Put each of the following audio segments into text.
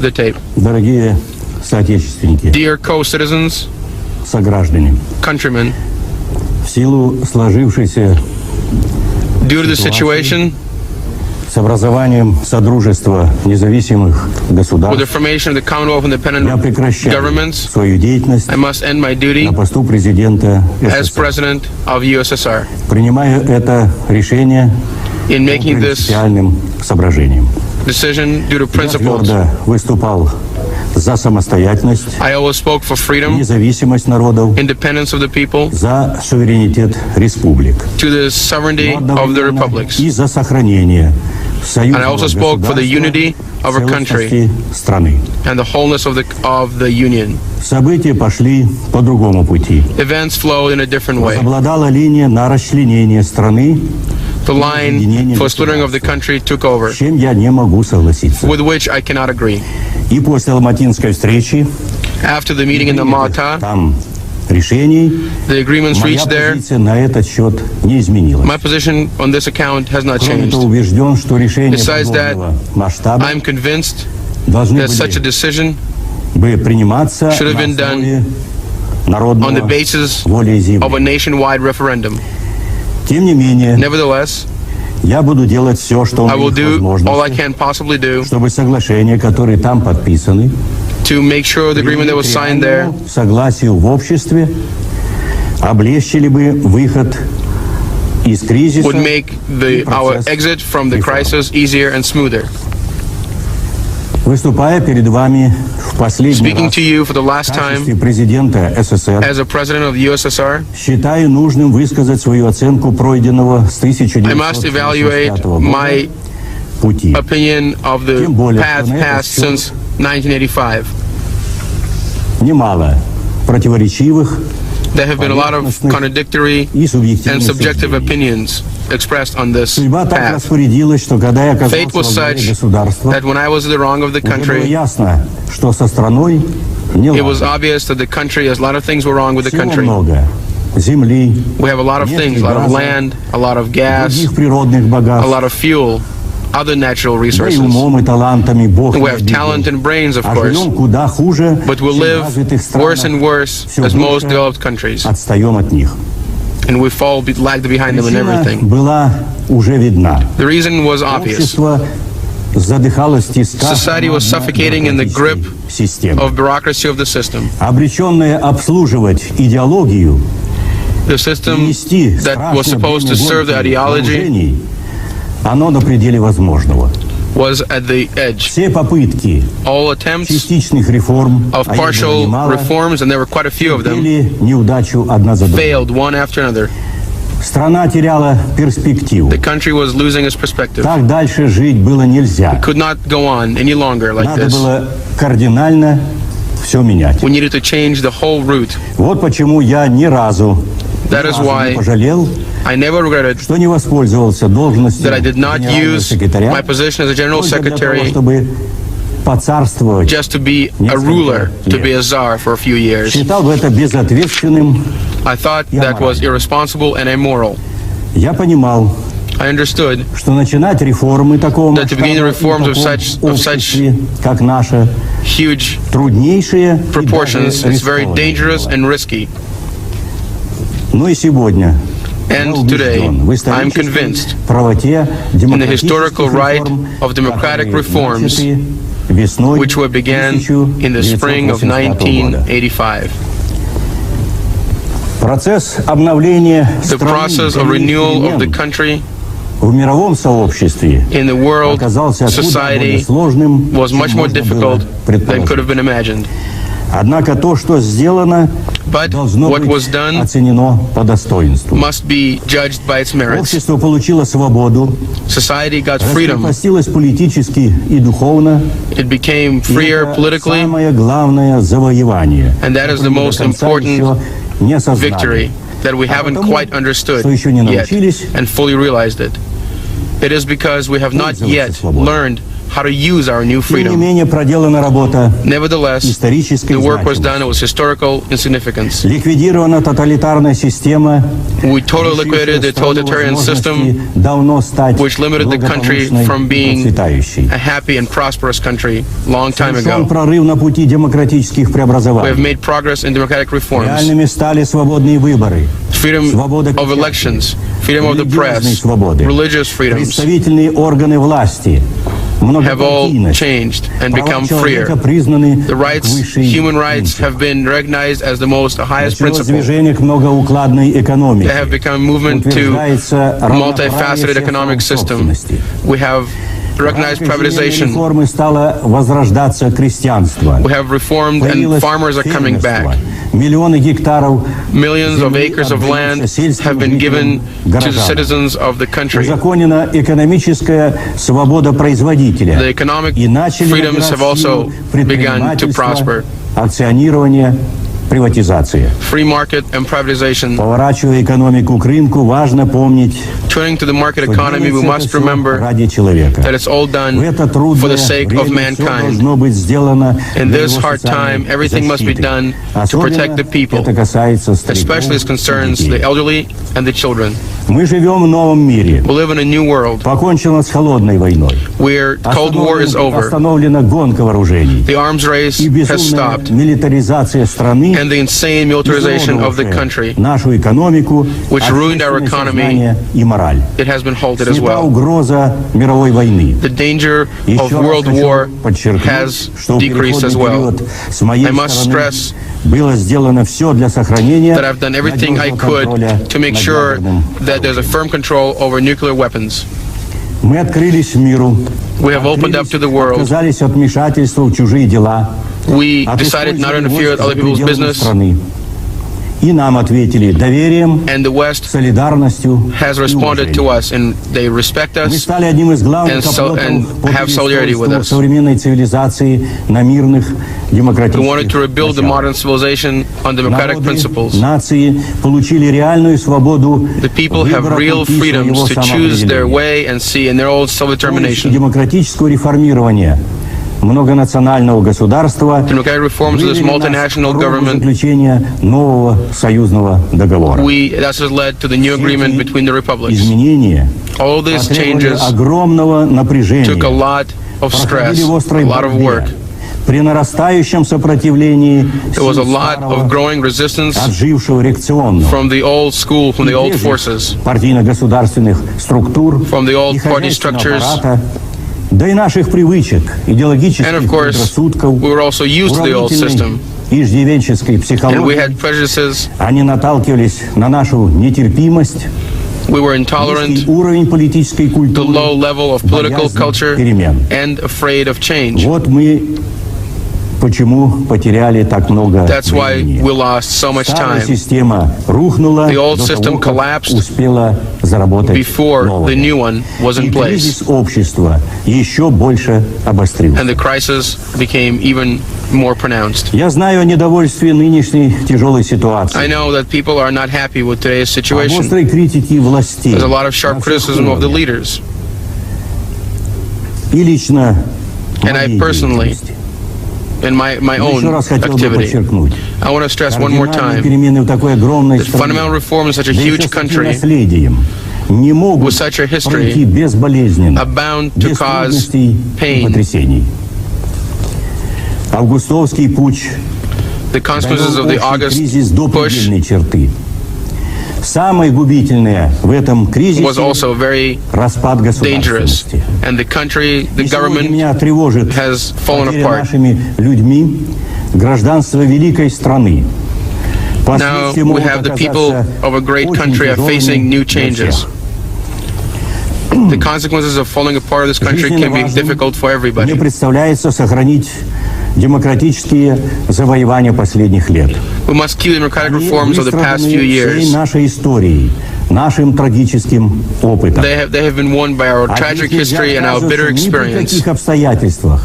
the tape. Дорогие соотечественники, Dear co-citizens, сограждане, countrymen, в силу сложившейся due to the situation, с образованием Содружества независимых with the государств, formation of the Commonwealth я Independent прекращаю Governments, свою деятельность I must end my duty на посту президента as СССР. President of USSR. Принимаю это решение In по making this принципиальным соображениям. decision due to Я principles, твердо выступал за самостоятельность, I always spoke for freedom, независимость народов, independence of the people, за суверенитет республик, to the sovereignty но of the одновременно republics. и за сохранение And I союзного also spoke for the unity of our country целостности страны. and the wholeness of the Union. События пошли по другому пути. Events flowed in a different way. Возобладала линия на расчленение страны, The line for splintering of the country took over, с чем я не могу согласиться. with which I cannot agree. И после алматинской встречи, After the meeting in the Malta, там решений, the agreements моя reached there, позиция на этот счет не изменилась. my position on this account has not Кроме changed. того, убежден, что решения Besides that, подобного масштаба I'm convinced должны that such a были decision бы приниматься should have на been done основе on the народного basis of волеизъявления. a nationwide referendum. Тем не менее, Nevertheless, я буду делать все, что I в will моих do all I возможностях, can possibly do чтобы соглашения, которые там подписаны, to make sure the agreement that was signed there согласию в обществе облегчили бы выход из кризиса would make our exit from the crisis easier and smoother. Выступая перед вами в последний Speaking раз to you for the last в качестве time президента СССР, as a president of the USSR, считаю нужным высказать свою оценку пройденного с I must evaluate 1985 года my пути. opinion of the Тем более, path что на этот passed since 1985. Немало противоречивых There have been a lot of contradictory и and субъективных subjective суждений. opinions expressed on this Судьба так path. распорядилась, что когда я оказался Fate was во главе such государства, that when I was in the wrong of the уже было country, ясно, что со страной не it was ладно. obvious that the country, a lot of things were wrong with the Всего country. много. Земли, We have a lot of things, a lot of land, a lot of gas, других природных a богатств, lot of fuel, other natural да и resources. умом и талантами Бог We не have talent обидел. and brains, of А course, живем куда хуже, but we'll чем в live развитых worse and странах. worse Всё as most больше developed countries, отстаем от них. and we lag behind them in Причина everything. была уже видна. The reason was obvious. Общество задыхалось в тисках Society was suffocating in the grip системы. of bureaucracy of the system. Обреченное обслуживать идеологию, The system нести that was страшные supposed to serve the бремя ideology вооружений, оно на пределе возможного. was at the edge. Все попытки All attempts частичных реформ, of а их было partial немало, reforms, and there were quite a few of them, терпели неудачу одна за другой. failed one after another. Страна теряла перспективу. The country was losing its perspective. Так дальше жить было нельзя. Could not go on any longer like Надо this. было кардинально все менять. We needed to change the whole route. Вот почему я ни разу That is не why пожалел, I never regretted что не воспользовался должностью that I did not генерального use секретаря my position as a general только для того, secretary чтобы поцарствовать. just to be a ruler, to be a czar for a few years. Считал бы это безответственным. I thought that was irresponsible and immoral. Я понимал, I understood что начинать реформы такого that to begin the масштаба reforms в таком of such обществе, как наше, huge труднейшие и proportions даже is very рискованные dangerous дела. and risky. Но и сегодня я And today, убежден в I'm исторической convinced правоте in the historical демократических right реформ, of democratic которые reforms, начаты весной which were began in the spring of 1985 года. 1985. Процесс обновления The страны process of renewal of the country в мировом сообществе in the world оказался куда более society сложным, was чем much more можно было difficult than could have предположить. been imagined. Однако то, что сделано, But должно what быть was done оценено по достоинству. must be judged by its merits. Общество получило свободу, Society got freedom. раскрепостилось политически и духовно. It became И freer это politically, самое главное завоевание, and that is the которое мы most до конца important еще не осознали. victory that we haven't потому, quite understood что еще не yet научились and fully realized it. It is because we have not пользоваться yet свободой. learned how to use our new Тем не freedom. менее, проделана работа Nevertheless, исторической the work was значимости. done with historical insignificance. Ликвидирована тоталитарная система, We totally liquidated the totalitarian system, давно стать which limited the country благополучной from и being процветающей. a happy and prosperous country long time Совершен ago. прорыв на пути демократических We have преобразований. made progress in democratic reforms. Реальными стали свободные выборы, Freedom свобода of печати, elections, freedom of the религиозные press, свободы, religious freedoms представительные органы власти, have all многопартийность, changed and права become человека freer. признаны The rights, высшей human rights принципом. have been recognized as the highest Началось principle. движение к многоукладной экономике. They have become movement to Утверждается multifaceted равноправие всех economic форм system. собственности. We have recognized В рамках земельной privatization. реформы стало возрождаться крестьянство. We have reformed and Появилось farmers are coming фермерство. back. Миллионы гектаров Millions of земли acres of land отдаются сельским have been given жителям, to the горожанам. citizens of the country. Узаконена экономическая свобода производителя. The economic И начали freedoms have also begun to prosper. акционирование, приватизация. Free market and privatization. Поворачивая экономику к рынку, важно помнить, Turning to the market что economy, we делается must это всё remember ради человека. that it's all В done это for трудное the sake of время всё mankind. должно быть сделано In для this его hard time, социальной everything must be защиты. done to Особенно protect the people, это касается especially as стариков и concerns the детей. elderly and the children. Мы живем в новом мире. We live in a new world Покончено с холодной войной. where Cold War is over. Остановлена гонка вооружений. The arms race И has безумная stopped, милитаризация страны, and the insane militarization of the country, нашу экономику, which ruined our общественное economy, сознание и мораль. it has been halted as Снята well. угроза мировой войны. The danger Еще of раз world хочу war подчеркнуть, has что в decreased as переходный well. период с моей I must стороны stress было сделано все для сохранения that I've done everything I надежного could контроля to make над sure ядерным that there's a firm control over nuclear weapons. Мы открылись миру, We have opened up to the world. отказались от вмешательства в чужие дела, We от decided not to использования interfere with войск other за people's пределами business, страны. И нам ответили доверием, and the West солидарностью has и responded to уважением. us, and they respect Мы us. стали одним из главных and оплотов по have solidarity with переустройству us. современной цивилизации на мирных We демократических wanted to rebuild the началах. modern civilization on democratic Народы, principles. нации получили реальную свободу The people have выбора real пути своего freedoms to choose their самоопределения. way and see in their own С self-determination. демократического реформирования многонационального государства Democratic reforms of this вывели нас к multinational порогу government, заключения нового союзного договора. that has led to the new agreement between the republics. Изменения All these потребовали changes огромного напряжения, took a lot of stress, проходили в a острой lot of борьбе. work. При нарастающем сопротивлении There was a сил lot старого, of growing resistance отжившего реакционного from the old school, from the old прежних forces, партийно-государственных структур from the old и party хозяйственного structures. аппарата, да и наших привычек, And идеологических of course, предрассудков, we were also used to the old уравнительной system. иждивенческой And we психологии. had prejudices, Они наталкивались на нашу нетерпимость, we were низкий intolerant, уровень политической the культуры, low level of political боязнь culture, перемен. and afraid of change. Вот мы почему потеряли так много That's why времени. we lost so much Старая time система рухнула The old до system того, как collapsed успела заработать before новая. the new one was in И place. кризис общества еще больше обострился. And the crisis became even more pronounced. Я знаю о недовольстве нынешней тяжелой I ситуации, know that people are not happy with today's об situation. острой критике властей, There's a lot of sharp на всех criticism of the уровнях. leaders. И лично And I моей personally, деятельности. in my Еще own раз хотел бы activity, подчеркнуть, I want to stress one more кардинальные time перемены в такой огромной that fundamental стране, reforms in such a да еще huge с таким country наследием, не могут with such a history пройти безболезненно, are bound to без cause трудностей и pain. потрясений. Августовский путч The consequences довел of the общий August кризис до push предельной черты. Самое губительное в этом was кризисе also very распад dangerous. государственности. And the country, the И сегодня government меня тревожит has fallen потеря apart. нашими людьми гражданства великой страны. Now Последствия we могут have the people оказаться of a great очень country are facing тяжелыми new для changes. всех. The consequences of falling apart of this country Жизненно can be важным difficult for мне everybody. представляется сохранить демократические завоевания последних лет. We must keep the democratic Они reforms of the past few выстраданы всей years. нашей историей, нашим трагическим опытом. They have been won by our От tragic них нельзя history and our bitter отказываться ни при experience. каких обстоятельствах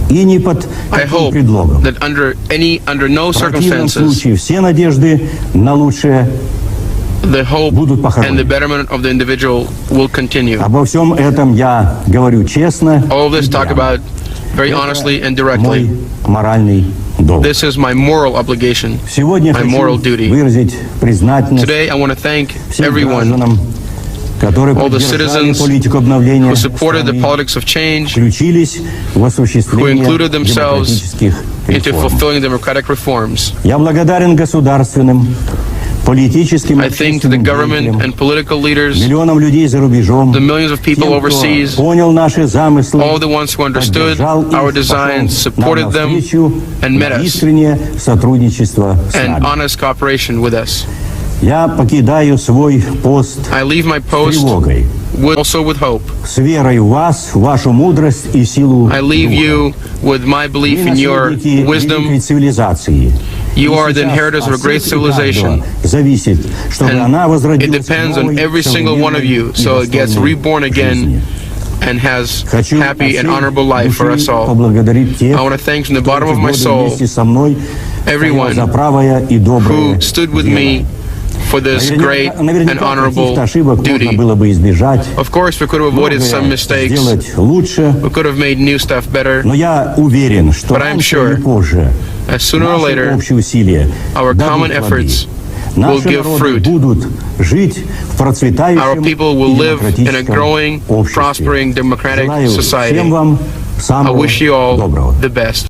и ни под I каким hope предлогом. that under no В противном circumstances случае все надежды на лучшее the hope будут and the похоронены. betterment of the individual will continue. Обо всем этом я говорю честно. All of this и talk прямо. about very honestly and Мой directly. моральный долг. This is my moral obligation, Сегодня my хочу moral duty. выразить признательность Today, I want to thank всем everyone гражданам, которые all the поддержали citizens политику обновления who supported the страны, politics of change, включились в who осуществление included themselves демократических into реформ. fulfilling democratic reforms. Я благодарен государственным, политическим и I thank the общественным government деятелям, and political leaders, миллионам людей за рубежом, the millions of people тем, кто overseas, понял наши замыслы, all the ones who understood поддержал их, our пошел designs, нам supported them, навстречу and met на us, искреннее сотрудничество с and нами. honest cooperation with us. Я покидаю свой пост I leave my с post тревогой, also with hope. с верой в вас, в вашу мудрость и силу I leave духа. you with my belief Вы in your наследники wisdom. великой цивилизации. You И are the сейчас inheritors of a от great всех и civilization. каждого зависит, чтобы она And it возродилась в depends on новой, every single one of you, современной и so it gets достойной reborn жизни. again and has Хочу happy от and всей honorable life for us души all. поблагодарить тех, I want to thank from the кто bottom of эти my годы soul вместе со мной everyone стоял за правое и доброе who stood with дело. me for this great and Наверняка honorable каких-то ошибок можно duty. было бы избежать, Of course, we could have avoided some многое mistakes. сделать лучше, We could have made new stuff better. но я уверен, что But I'm раньше sure или позже As sooner or наши later, общие усилия our дадут common плоды. efforts will Наши give народы fruit. будут жить в Our процветающем people will и live in a демократическом growing, обществе. prospering, democratic Желаю society. всем вам I самого wish you all доброго. the best.